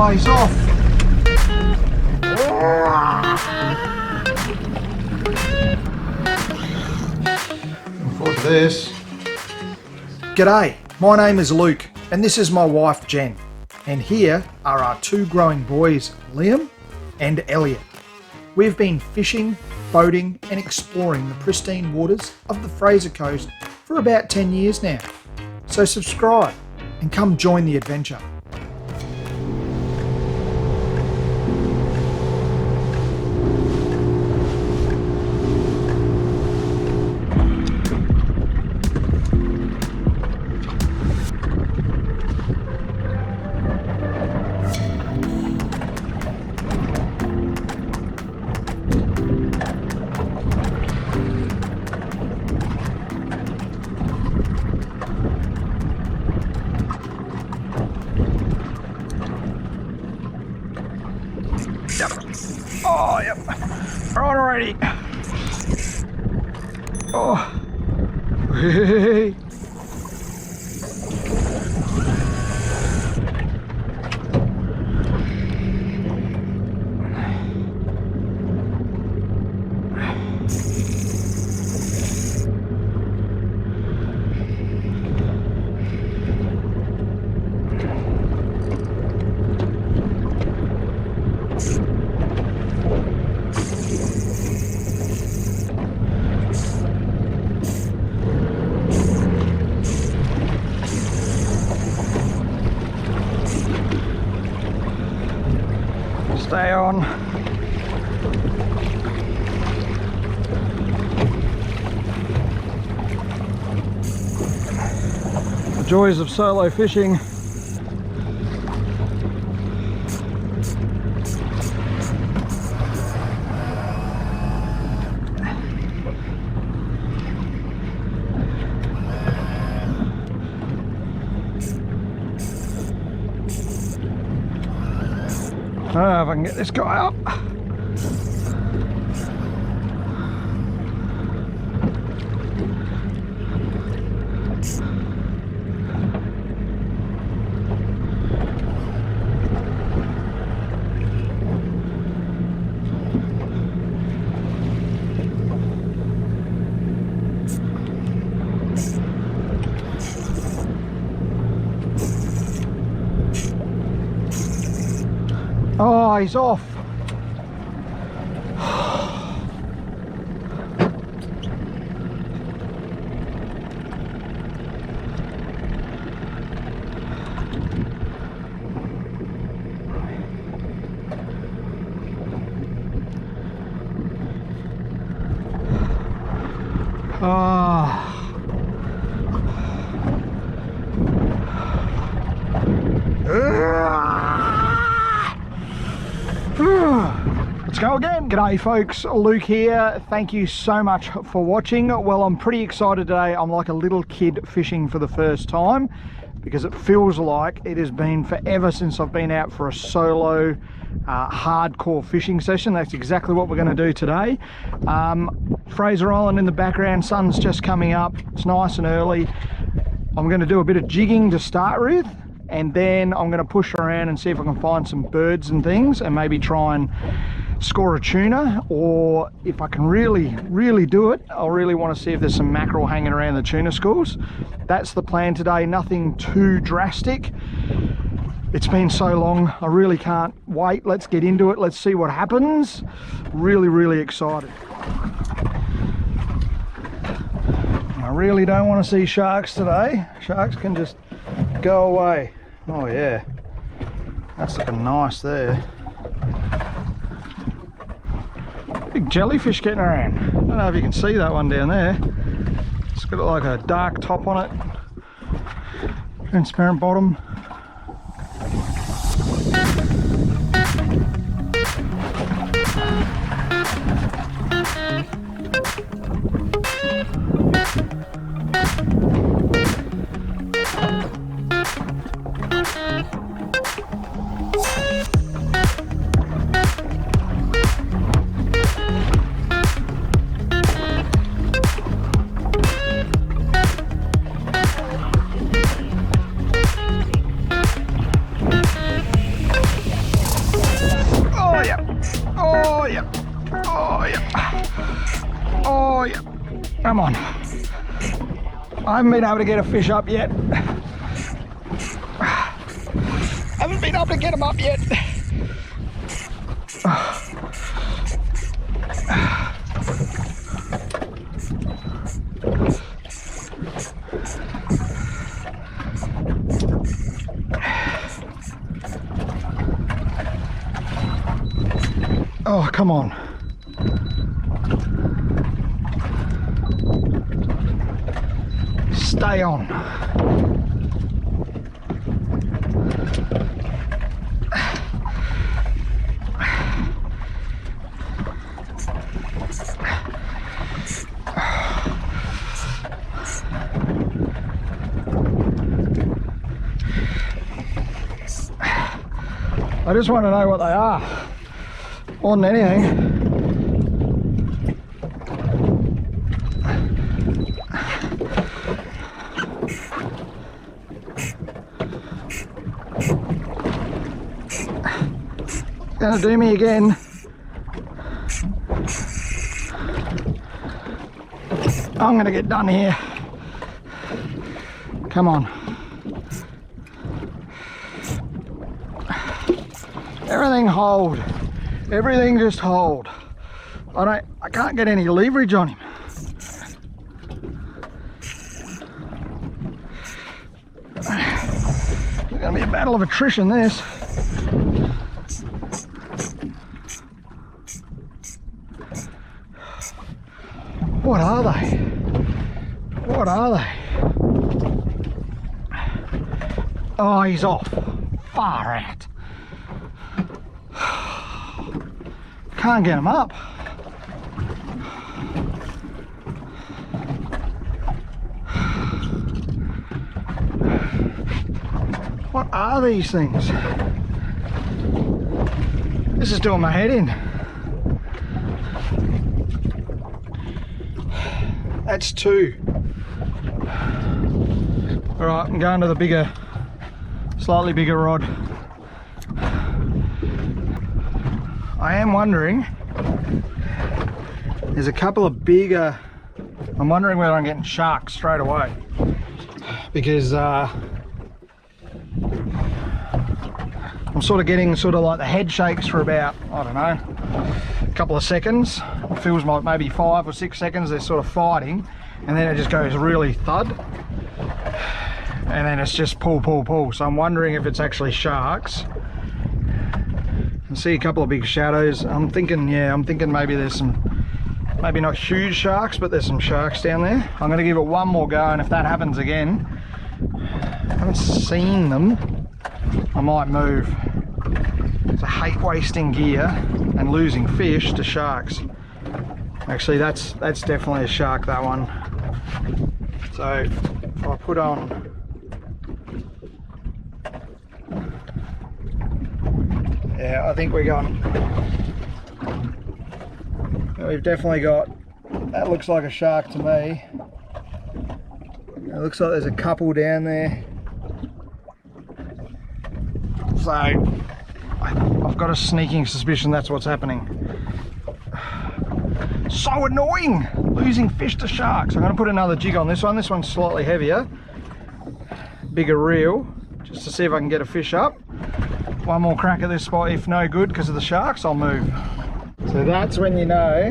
Oh, he's off. Looking forward to this. G'day, my name is Luke and this is my wife Jen. And here are our two growing boys, Liam and Elliot. We've been fishing, boating and exploring the pristine waters of the Fraser Coast for about 10 years now. So subscribe and come join the adventure. Oh, yep. Right already. Oh. Hey. Stay on. The joys of solo fishing. I don't know if I can get this guy up. Oh, he's off. Let's go again. G'day folks, Luke here. Thank you so much for watching. Well, I'm pretty excited today. I'm like a little kid fishing for the first time because it feels like it has been forever since I've been out for a solo hardcore fishing session. That's exactly what we're going to do today. Fraser Island in the background, sun's just coming up. It's nice and early. I'm going to do a bit of jigging to start with, and then I'm going to push around and see if I can find some birds and things and maybe try and score a tuna, or if I can really do it, I'll really want to see if there's some mackerel hanging around the tuna schools. That's the plan today, nothing too drastic. It's been so long, I really can't wait. Let's get into it, let's see what happens. Really excited. I really don't want to see sharks today. Sharks can just go away. Oh yeah, that's looking nice there. Big jellyfish getting around. I don't know if you can see that one down there. It's got like a dark top on it, transparent bottom. Come on. I haven't been able to get a fish up yet. Haven't been able to get them up yet. Oh, come on. Stay on. I just want to know what they are, more than anything. Gonna do me again. I'm gonna get done here. Come on. Everything hold. Everything just hold. I can't get any leverage on him. It's gonna be a battle of attrition, this. What are they? What are they? Oh, he's off. Far out. Can't get him up. What are these things? This is doing my head in. That's two. All right, I'm going to the bigger, slightly bigger rod. I am wondering, there's a couple of bigger, I'm wondering whether I'm getting sharks straight away, because I'm sort of getting like the head shakes for about, I don't know, a couple of seconds. It feels like maybe 5 or 6 seconds they're sort of fighting, and then it just goes really thud, and then it's just pull, pull, pull. So I'm wondering if it's actually sharks. I see a couple of big shadows. I'm thinking maybe there's some, maybe not huge sharks, but there's some sharks down there. I'm going to give it one more go, and if that happens again, I haven't seen them, I might move. I hate wasting gear and losing fish to sharks. Actually, that's definitely a shark, that one. So if I put on, yeah, I think we've definitely got, that looks like a shark to me. It looks like there's a couple down there. So I've got a sneaking suspicion that's what's happening. So annoying, losing fish to sharks. I'm going to put another jig on this one. This one's slightly heavier, bigger reel, just to see if I can get a fish up. One more crack at this spot. If no good because of the sharks, I'll move. So that's when you know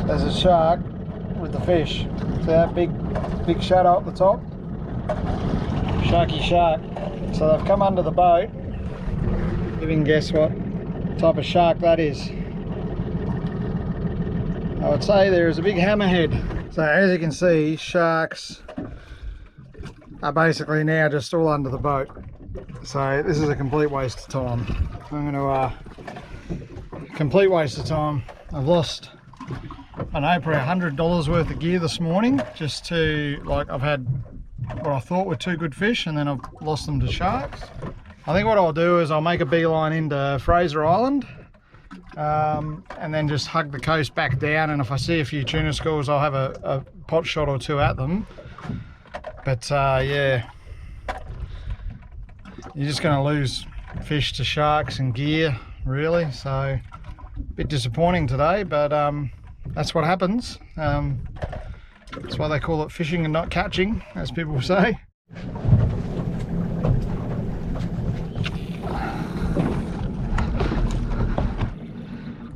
there's a shark with the fish. See that big shadow up the top? Sharky shark. So they've come under the boat. You can guess what type of shark that is. I would say there is a big hammerhead. So as you can see, sharks are basically now just all under the boat. So this is a complete waste of time. I'm going to complete waste of time. I've lost, I know, probably $100 worth of gear this morning, just to, like, I've had what I thought were 2 good fish, and then I've lost them to sharks. I think what I'll do is I'll make a beeline into Fraser Island, and then just hug the coast back down, and if I see a few tuna schools, I'll have a pot shot or 2 at them. But yeah, you're just going to lose fish to sharks and gear, really. So a bit disappointing today, but that's what happens. That's why they call it fishing and not catching, as people say.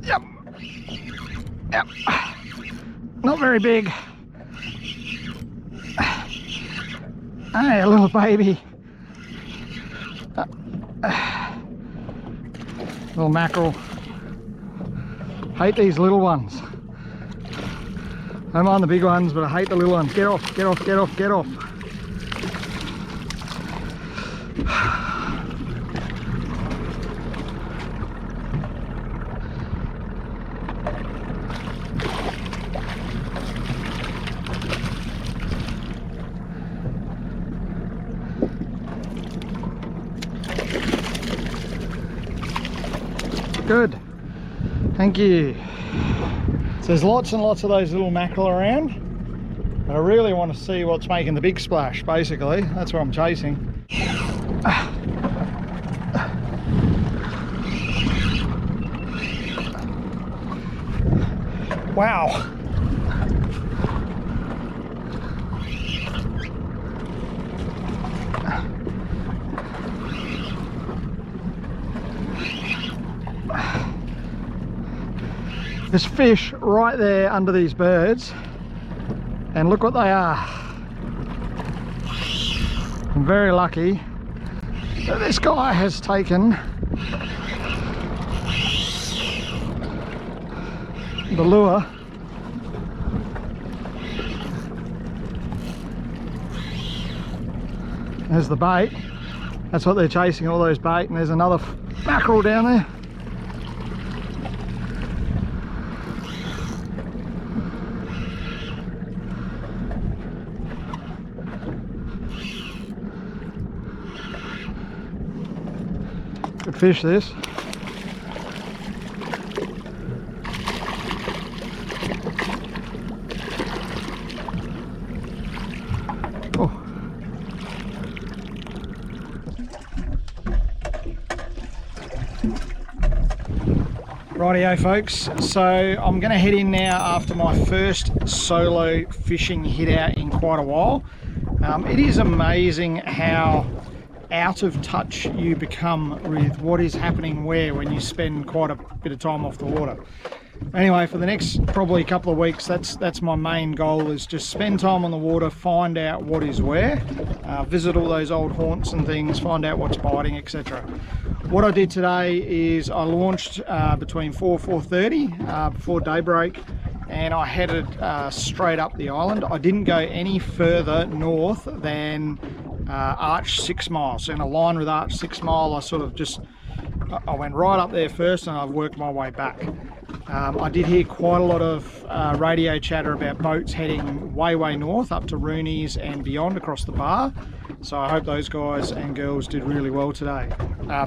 Yep. Yep. Not very big. Hey, a little baby. Little mackerel. Hate these little ones. I don't mind the big ones, but I hate the little ones. Get off, get off, get off, get off. Good. Thank you. So there's lots and lots of those little mackerel around, but I really want to see what's making the big splash, basically. That's what I'm chasing. Wow. There's fish right there under these birds, and look what they are. I'm very lucky that this guy has taken the lure there's the bait. That's what they're chasing, all those bait, and there's another mackerel down there. Good fish, this. Oh. Rightio folks, so I'm going to head in now after my first solo fishing hit out in quite a while. It is amazing how out of touch you become with what is happening where when you spend quite a bit of time off the water. Anyway, for the next probably couple of weeks, that's my main goal, is just spend time on the water, find out what is where, visit all those old haunts and things, find out what's biting, etc. What I did today is I launched between 4:30 before daybreak, and I headed straight up the island. I didn't go any further north than Arch 6 Mile. So in a line with Arch 6 Mile, I went right up there first, and I've worked my way back. I did hear quite a lot of radio chatter about boats heading way north up to Rooney's and beyond across the bar, so I hope those guys and girls did really well today.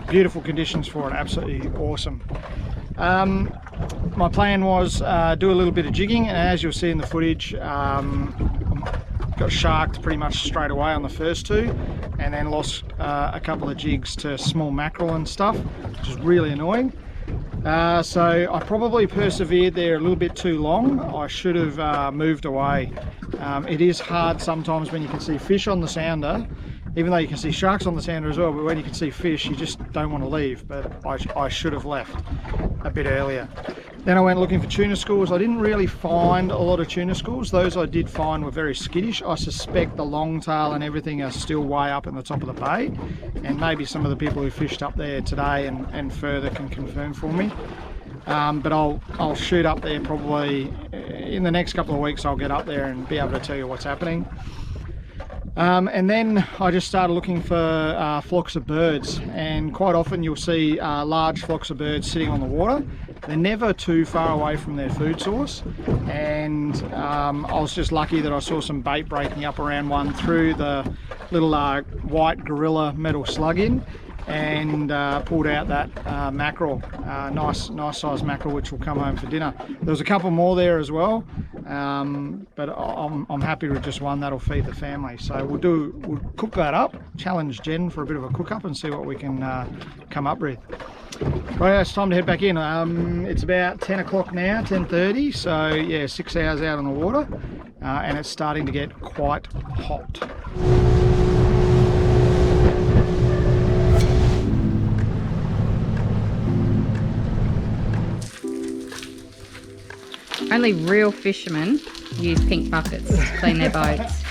Beautiful conditions for it, absolutely awesome. My plan was do a little bit of jigging, and as you'll see in the footage, got sharked pretty much straight away on the first two, and then lost a couple of jigs to small mackerel and stuff, which is really annoying. So I probably persevered there a little bit too long. I should have moved away. It is hard sometimes when you can see fish on the sounder, even though you can see sharks on the sounder as well, but when you can see fish you just don't want to leave. But I should have left a bit earlier. Then I went looking for tuna schools. I didn't really find a lot of tuna schools. Those I did find were very skittish. I suspect the longtail and everything are still way up in the top of the bay, and maybe some of the people who fished up there today and further can confirm for me. But I'll shoot up there probably in the next couple of weeks. I'll get up there and be able to tell you what's happening. And then I just started looking for flocks of birds, and quite often you'll see large flocks of birds sitting on the water. They're never too far away from their food source, and I was just lucky that I saw some bait breaking up around one, through the little white gorilla metal slug in, and pulled out that mackerel, nice sized mackerel, which will come home for dinner. There was a couple more there as well, but I'm happy with just one. That'll feed the family. So we'll cook that up, challenge Jen for a bit of a cook up, and see what we can come up with. Right, it's time to head back in. It's about 10 o'clock now, 10:30, so yeah, 6 hours out on the water. and it's starting to get quite hot. Only real fishermen use pink buckets to clean their boats.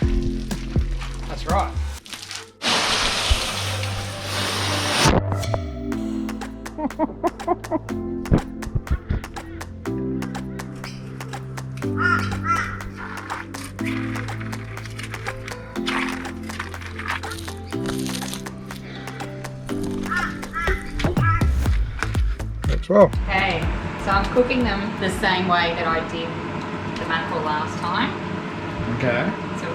That's right. That's well. Okay, so I'm cooking them the same way that I did the mackerel last time. Okay. So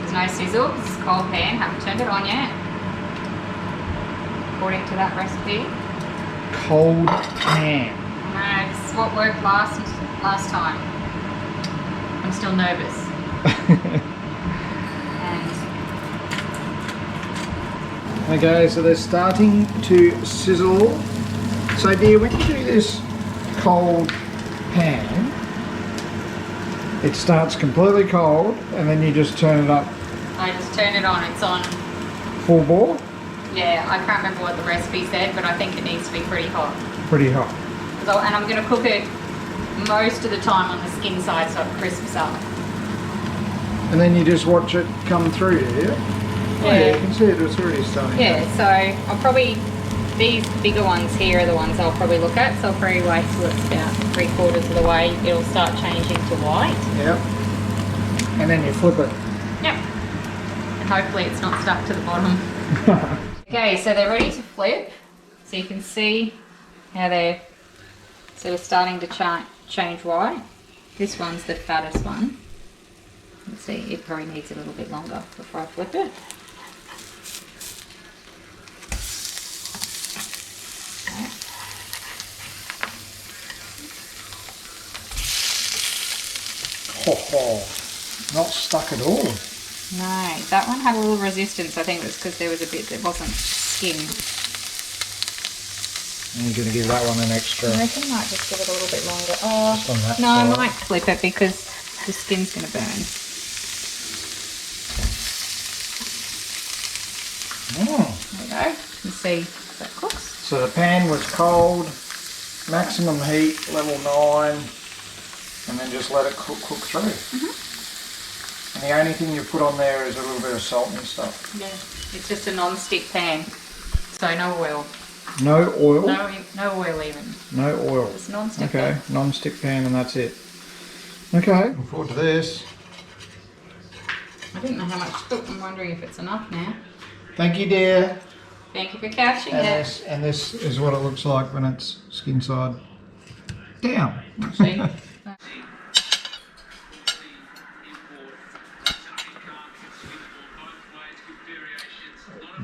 there's no sizzle, it's a cold pan, haven't turned it on yet. According to that recipe. Cold pan. No, it's what worked last time. I'm still nervous. And Okay, so they're starting to sizzle. So dear, when you do this cold pan, it starts completely cold and then you just turn it up I just turned it on, it's on. full bore? Yeah, I can't remember what the recipe said, but I think it needs to be pretty hot. Pretty hot. And I'm going to cook it most of the time on the skin side so it crisps up. And then you just watch it come through, do you? Oh yeah, you can see it's already starting. Yeah, so I'll probably, these bigger ones here are the ones I'll probably look at, so I'll probably wait till it's about 3/4 of the way, it'll start changing to white. Yep. And then you flip it. Yep. And hopefully it's not stuck to the bottom. Okay, so they're ready to flip. So you can see how they're sort of starting to change white. This one's the fattest one. Let's see, it probably needs a little bit longer before I flip it. Not stuck at all. No, that one had a little resistance. I think it was because there was a bit that wasn't skin. I'm going to give that one an extra. I reckon I might just give it a little bit longer. Oh, Just on that no, I side. might flip it because the skin's going to burn. There we go. You can see if that cooks. So the pan was cold, maximum heat, level 9, and then just let it cook through. And the only thing you put on there is a little bit of salt and stuff. Yeah, it's just a non-stick pan, so no oil. No oil? No oil even. No oil. It's non-stick Okay, pan. non-stick pan and that's it. Okay, looking forward to this. I didn't know how much to cook. I'm wondering if it's enough now. Thank you, dear. Thank you for catching it. And this is what it looks like when it's skin side down. See?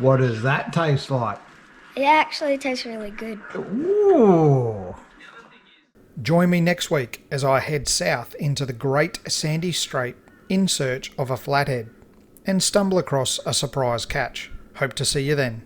What does that taste like? It actually tastes really good. Ooh. Join me next week as I head south into the Great Sandy Strait in search of a flathead and stumble across a surprise catch. Hope to see you then.